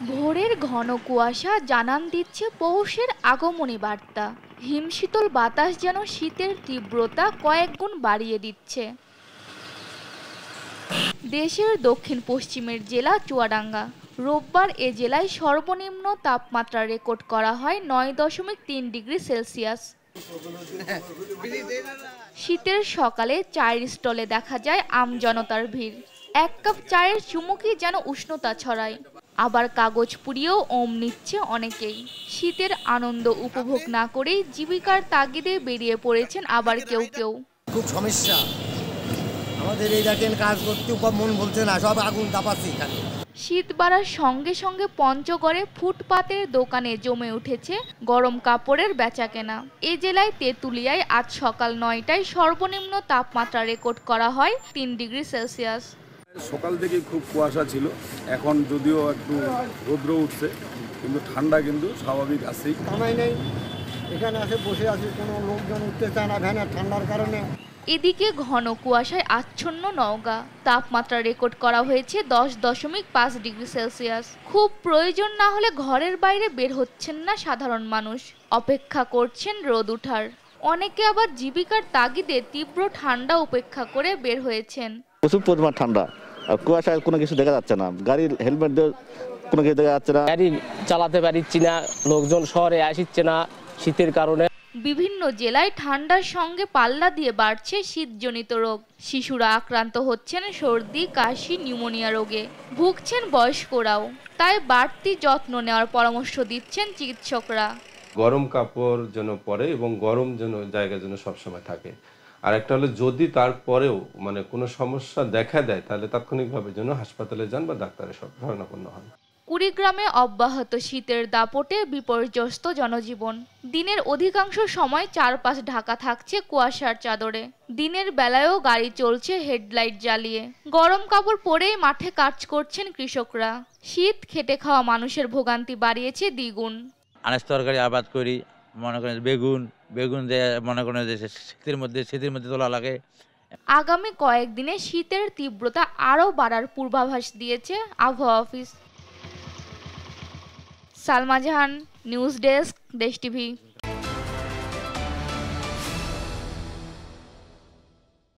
ভোরের ঘন কুয়াশা জানান দিচ্ছে পৌষের আগমনী বার্তা। হিমশীতল বাতাস যেন শীতের তীব্রতা কয়েক গুণ বাড়িয়ে দিচ্ছে। দেশের দক্ষিণ পশ্চিমের জেলা চুয়াডাঙ্গা। রোববার এ জেলায় সর্বনিম্ন তাপমাত্রা রেকর্ড করা হয় ৯.৩ ডিগ্রি সেলসিয়াস। শীতের সকালে চায়ের স্টলে দেখা যায় আমজনতার ভিড়। এক কাপ চায়ের চুমুকই যেন উষ্ণতা ছড়ায়। আবার কাগজ পুড়িয়েও ওম নিচ্ছে অনেকেই। শীতের আনন্দ উপভোগ না করেই জীবিকার তাগিদে বেরিয়ে পড়েছেন আবার কেউ কেউ। খুব সমস্যা আমাদের এই দেখেন, কাজ করতে মন বলছে না, সব আগুন তাপাচ্ছি এখানে। শীত বাড়ার সঙ্গে সঙ্গে পঞ্চগড়ে ফুটপাতের দোকানে জমে উঠেছে গরম কাপড়ের বেচাকেনা। এ জেলায় তেঁতুলিয়ায় আজ সকাল ৯টায় সর্বনিম্ন তাপমাত্রা রেকর্ড করা হয় ৩ ডিগ্রি সেলসিয়াস। সকাল থেকে খুব কুয়াশা ছিল, এখন যদিও একটু রৌদ্র উঠছে, কিন্তু ঠান্ডা কিন্তু স্বাভাবিক আছেই। কামাই নেই, এখানে আসে বসে আছি, কোনো লোকজন উঠতে চায় না ভ্যানের ঠান্ডার কারণে। এদিকে ঘন কুয়াশায় আচ্ছন্ন নওগাঁ। তাপমাত্রা রেকর্ড করা হয়েছে ১০.৫ ডিগ্রি সেলসিয়াস। খুব প্রয়োজন না হলে ঘরের বাইরে বের হচ্ছেন না সাধারণ মানুষ, অপেক্ষা করছেন রোদ উঠার। অনেকে আবার জীবিকার তাগিদে তীব্র ঠান্ডা উপেক্ষা করে বের হয়েছেন। প্রচুর পরিমাণ ঠান্ডা, আর কুয়াশায় কোনো কিছু দেখা যাচ্ছে না, গাড়ির হেলমেট দিয়ে কোনো কিছু দেখা যাচ্ছে না, গাড়ি চালাতে পারছি না, লোকজন শহরে আসছে না শীতের কারণে। বিভিন্ন জেলায় ঠান্ডার সঙ্গে পাল্লা দিয়ে বাড়ছে শীতজনিত রোগ। শিশুরা আক্রান্ত হচ্ছেন সর্দি, কাশি, নিউমোনিয়া রোগে। ভুগছেন বয়স্করাও। তাই বাড়তি যত্ন নেওয়ার পরামর্শ দিচ্ছেন চিকিৎসকরা। গরম কাপড় যেন পরে এবং গরম যেন জায়গা যেন সবসময় থাকে। আর একটা হলো, যদি তারপরেও কোনো সমস্যা দেখা দেয় তাহলে তাৎক্ষণিকভাবে যেন হাসপাতালে যান বা ডাক্তারের শরণাপন্ন হন। কুড়িগ্রামে অব্যাহত শীতের দাপটে বিপর্যস্ত জনজীবন। দিনের অধিকাংশ সময় চারপাশ ঢাকা থাকছে কুয়াশার চাদরে। দিনের বেলায়ও গাড়ি চলছে হেডলাইট জ্বালিয়ে। গরম কাপড় পরেই মাঠে কাজ করছেন কৃষকরা। শীত খেটে খাওয়া মানুষের ভোগান্তি বাড়িয়েছে দ্বিগুণ। আনাজ তরকারি আবাদ করি, মনে করেন বেগুন দিয়ে মনে করেন যে শীতের মধ্যে তোলা লাগে। আগামী কয়েকদিনে শীতের তীব্রতা আরও বাড়ার পূর্বাভাস দিয়েছে আবহাওয়া অফিস। সালমা জাহান, নিউজ ডেস্ক, দেশ টিভি।